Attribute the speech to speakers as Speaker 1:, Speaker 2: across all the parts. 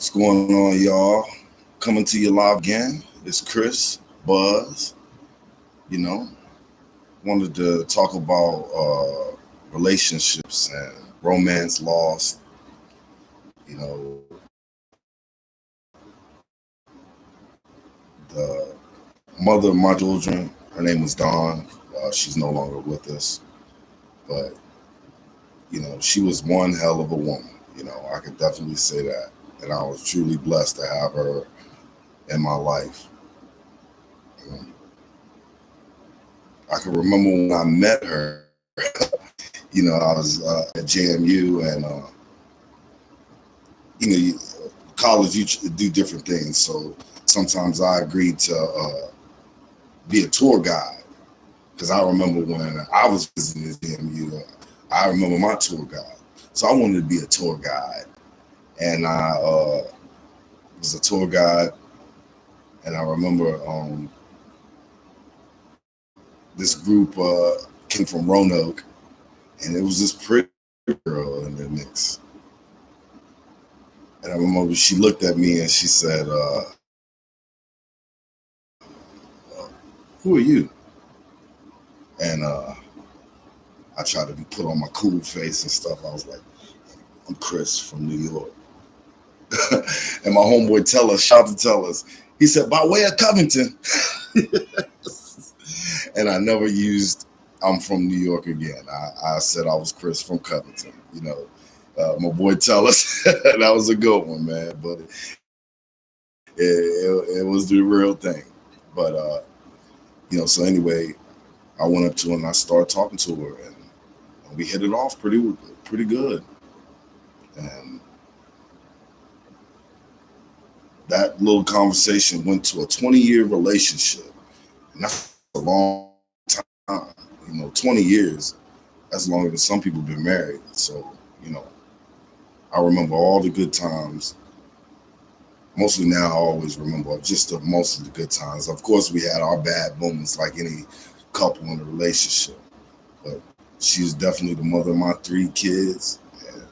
Speaker 1: What's going on, y'all? Coming to you live again. It's Chris Buzz. You know, wanted to talk about relationships and romance lost. You know, the mother of my children, her name was Dawn. She's no longer with us, but she was one hell of a woman. I could definitely say that, and I was truly blessed to have her in my life. Um, I can remember when I met her. I was at JMU, and college you do different things. So sometimes I agreed to be a tour guide because I remember when I was visiting JMU, I remember my tour guide. So I wanted to be a tour guide, and I was a tour guide, and I remember this group came from Roanoke, and it was this pretty girl in the mix. And I remember she looked at me and she said, "Who are you?" And I tried to be put on my cool face and stuff. I was like, "I'm Chris from New York." And my homeboy shout to tell us, he said, "By way of Covington." And I never used "I'm from New York" again. I said I was Chris from Covington. My boy us that was a good one, man. But it was the real thing. But so anyway, I went up to her and I started talking to her, and we hit it off pretty good. And that little conversation went to a 20-year relationship, and that's a long time. 20 years. That's longer than some people been married. So I remember all the good times. Mostly now, I always remember just most of the good times. Of course, we had our bad moments, like any couple in a relationship. But she's definitely the mother of my 3 kids, and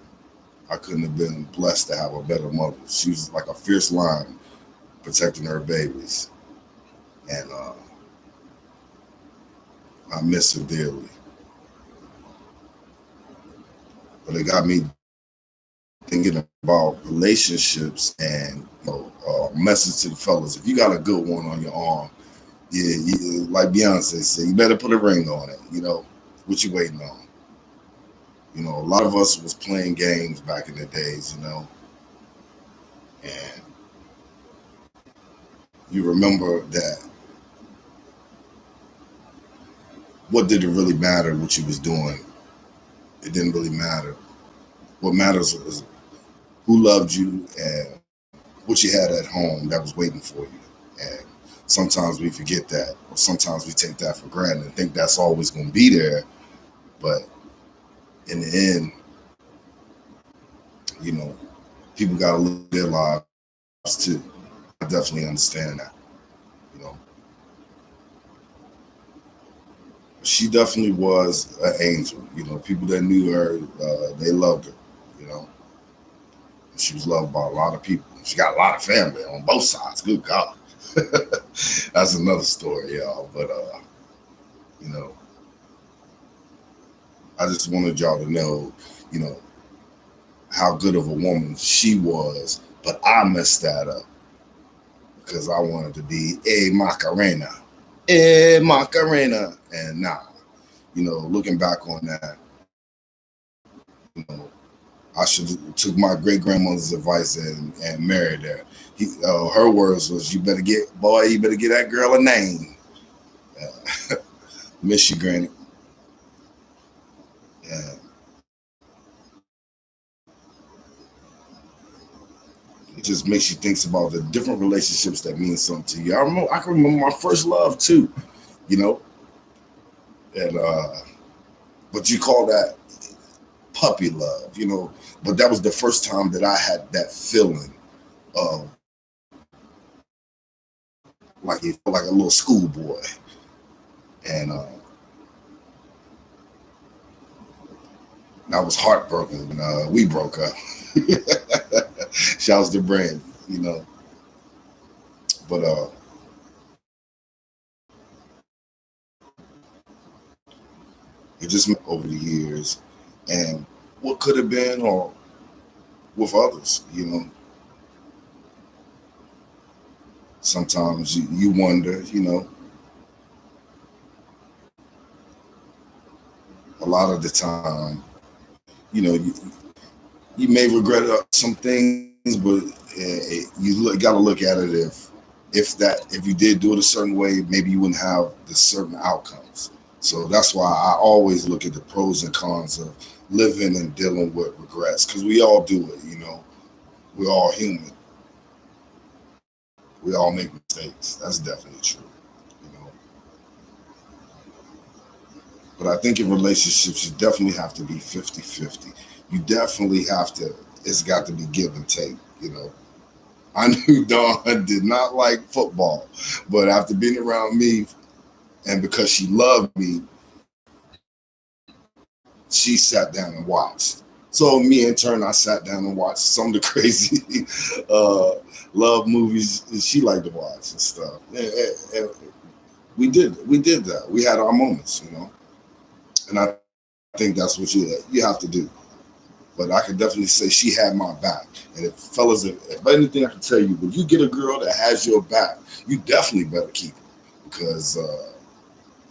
Speaker 1: I couldn't have been blessed to have a better mother. She was like a fierce lion protecting her babies, and I miss her dearly. But it got me thinking about relationships, and message to the fellas: if you got a good one on your arm, yeah, like Beyonce said, you better put a ring on it. What you waiting on? A lot of us was playing games back in the days, and you remember that. What did it really matter what you was doing? It didn't really matter. What matters was who loved you and what you had at home that was waiting for you. And sometimes we forget that, or sometimes we take that for granted and think that's always going to be there. But in the end, you know, people got to live their lives too. I definitely understand that. You know, she definitely was an angel. People that knew her, they loved her. You know, she was loved by a lot of people. She got a lot of family on both sides. Good God. That's another story, y'all. But you know, I just wanted y'all to know, you know, how good of a woman she was. But I messed that up because I wanted to be a Macarena, and nah. Looking back on that, you know, I should have took my great grandmother's advice and married her. Her words was, you better get that girl a name." Miss you, Granny. Uh, it just makes you think about the different relationships that mean something to you. I can remember my first love too, you know, and but you call that puppy love, But that was the first time that I had that feeling of like it felt like a little schoolboy, and I was heartbroken when we broke up. Shout Shouts to Brand, you know. But it just over the years, and what could have been, or with others, you know. Sometimes you wonder, you know, a lot of the time, you know, you may regret some things, but got to look at it if you did do it a certain way, maybe you wouldn't have the certain outcomes. So that's why I always look at the pros and cons of living and dealing with regrets, because we all do it. You know, we're all human. We all make mistakes. That's definitely true. You know, but I think in relationships, you definitely have to be 50-50. You definitely have to. It's got to be give and take. You know, I knew Dawn did not like football, but after being around me, and because she loved me, she sat down and watched. So me in turn, I sat down and watched some of the crazy uh, love movies she liked to watch and stuff. And we did that. We had our moments, you know, and I think that's what you have to do. But I can definitely say she had my back. And if fellas, if anything I can tell you, when you get a girl that has your back, you definitely better keep it, because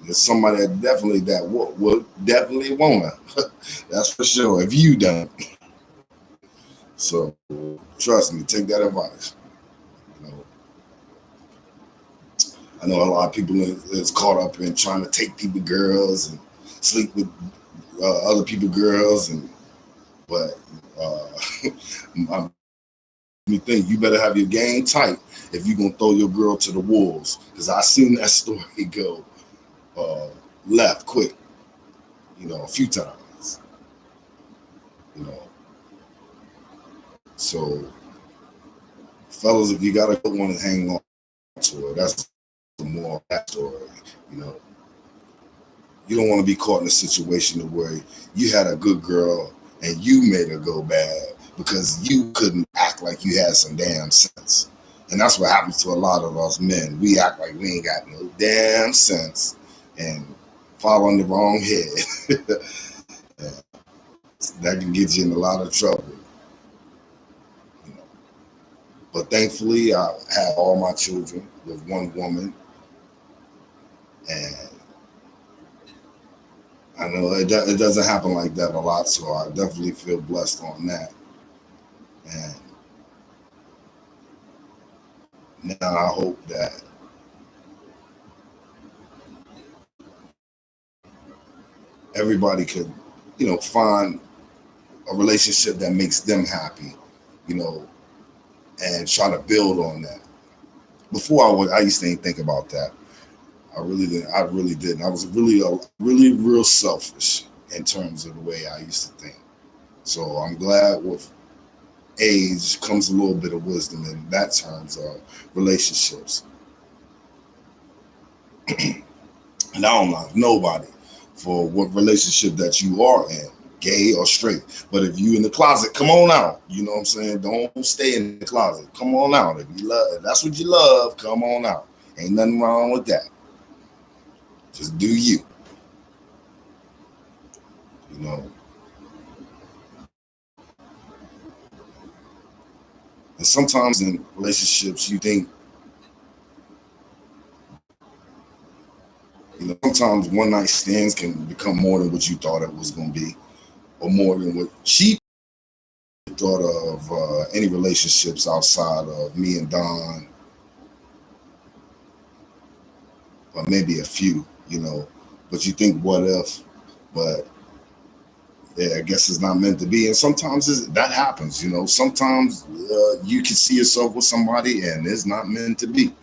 Speaker 1: there's somebody that would definitely wanna. That's for sure. If you don't, so trust me, take that advice. You know, I know a lot of people is caught up in trying to take people girls and sleep with other people girls, and but uh, I me think you better have your game tight if you're gonna throw your girl to the wolves, because I seen that story go uh, left quick, you know, a few times, you know. So, fellas, if you got a good one to hang on to her, that's the more of that story, you know. You don't want to be caught in a situation where you had a good girl and you made her go bad because you couldn't act like you had some damn sense. And that's what happens to a lot of us men. We act like we ain't got no damn sense and fall on the wrong head. That can get you in a lot of trouble. You know. But thankfully, I had all my children with one woman, and I know it doesn't happen like that a lot, so I definitely feel blessed on that. And now I hope that everybody could, you know, find a relationship that makes them happy, you know, and try to build on that. Before I used to even think about that. I really didn't. I really didn't. I was really real selfish in terms of the way I used to think. So I'm glad with age comes a little bit of wisdom in that terms of relationships. And I don't knock nobody for what relationship that you are in, gay or straight. But if you in the closet, come on out. You know what I'm saying? Don't stay in the closet. Come on out. If that's what you love, come on out. Ain't nothing wrong with that. Just do you. You know. And sometimes in relationships, you think, you know, sometimes one night stands can become more than what you thought it was going to be, or more than what she thought of. Any relationships outside of me and Don, or maybe a few, you know. But you think, what if? But yeah, I guess it's not meant to be. And sometimes that happens, you know. Sometimes you can see yourself with somebody and it's not meant to be.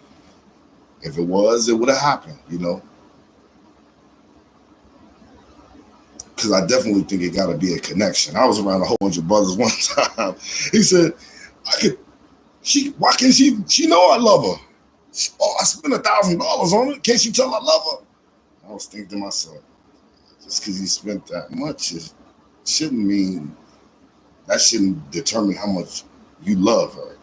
Speaker 1: If it was, it would have happened, you know. Because I definitely think it got to be a connection. I was around a whole bunch of brothers one time. He said, "I could, why can't she know I love her? I spent $1,000 on it. Can't she tell I love her?" I was thinking to myself, just because you spent that much, it shouldn't mean that shouldn't determine how much You love her.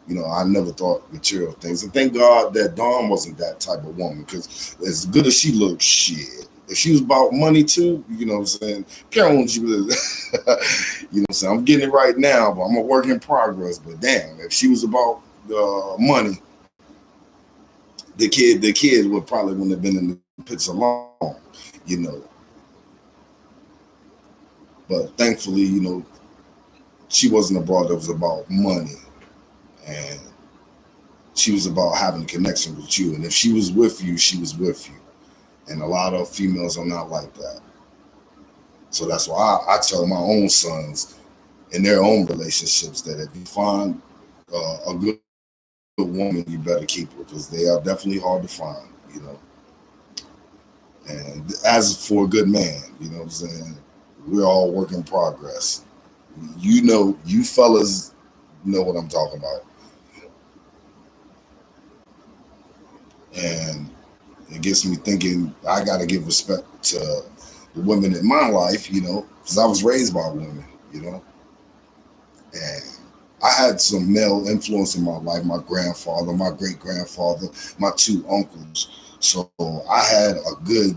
Speaker 1: I never thought material things. And thank God that Dawn wasn't that type of woman, because as good as she looked, shit. If she was about money too, you know what I'm saying? Carol, she was, you know what I'm saying? I'm getting it right now, but I'm a work in progress. But damn, if she was about money, the kid would probably wouldn't have been in the picture long, you know. But thankfully, she wasn't a broad that was about money, and she was about having a connection with you. And if she was with you, she was with you. And a lot of females are not like that. So that's why I tell my own sons in their own relationships that if you find a good woman, you better keep her, because they are definitely hard to find. And as for a good man, you know what I'm saying? We're all work in progress. You fellas know what I'm talking about. And it gets me thinking I got to give respect to the women in my life, because I was raised by women. And I had some male influence in my life, my grandfather, my great grandfather, my two uncles. So I had a good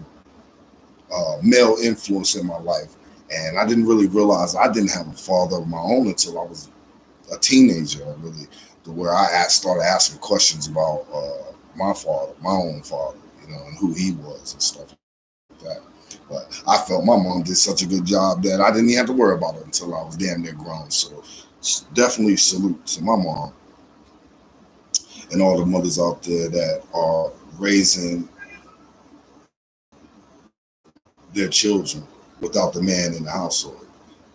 Speaker 1: male influence in my life. And I didn't really realize I didn't have a father of my own until I was a teenager, really, to where I started asking questions about my father, my own father, and who he was and stuff like that. But I felt my mom did such a good job that I didn't even have to worry about it until I was damn near grown. So definitely salute to my mom and all the mothers out there that are raising their children without the man in the household,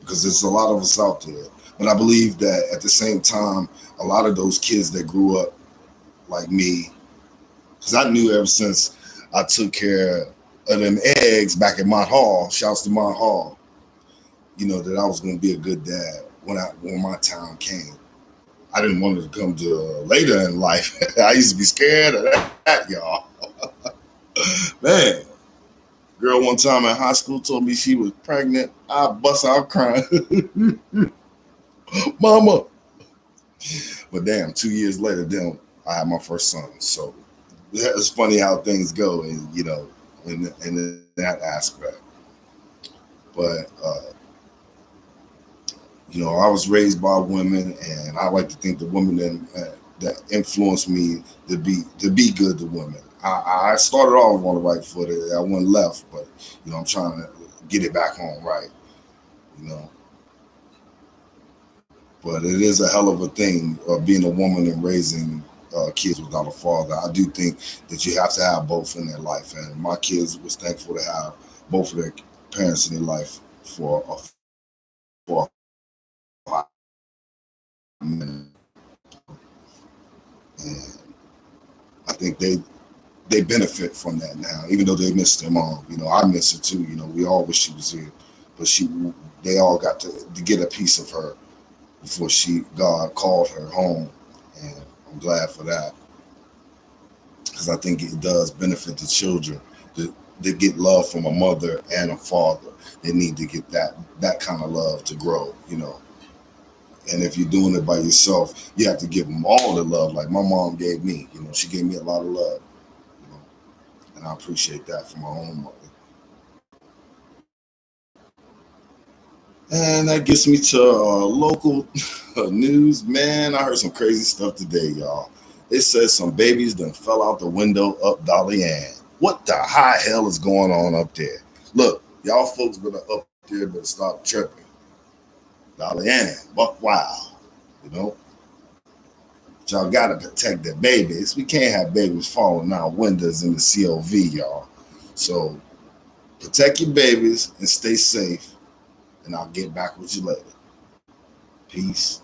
Speaker 1: because there's a lot of us out there. But I believe that at the same time, a lot of those kids that grew up like me, because I knew ever since I took care of them eggs back at Mont Hall, shouts to Mont Hall, that I was going to be a good dad when my time came. I didn't want it to come to later in life. I used to be scared of that, y'all. Man, girl one time in high school told me she was pregnant. I bust out crying. Mama. But damn, 2 years later, then I had my first son. So it's funny how things go, and in that aspect. But I was raised by women, and I like to think the women that influenced me to be good to women. I started off on the right foot. I went left, but I'm trying to get it back on right. You know, but it is a hell of a thing being a woman and raising kids without a father. I do think that you have to have both in their life, and my kids was thankful to have both of their parents in their life for a minute. And I think they benefit from that now, even though they miss their mom. I miss her too. We all wish she was here, but they all got to get a piece of her before God called her home, and I'm glad for that, because I think it does benefit the children to get love from a mother and a father. They need to get that kind of love to grow. And if you're doing it by yourself, you have to give them all the love, like my mom gave me. She gave me a lot of love, you know, and I appreciate that from my own mother. And that gets me to local news. Man, I heard some crazy stuff today, y'all. It says some babies done fell out the window up Dolly Ann. What the high hell is going on up there? Look, y'all folks better up there, better stop tripping. Dolly Ann, buck wow. You know, but y'all gotta protect the babies. We can't have babies falling out windows in the COV, y'all. So protect your babies and stay safe. And I'll get back with you later. Peace.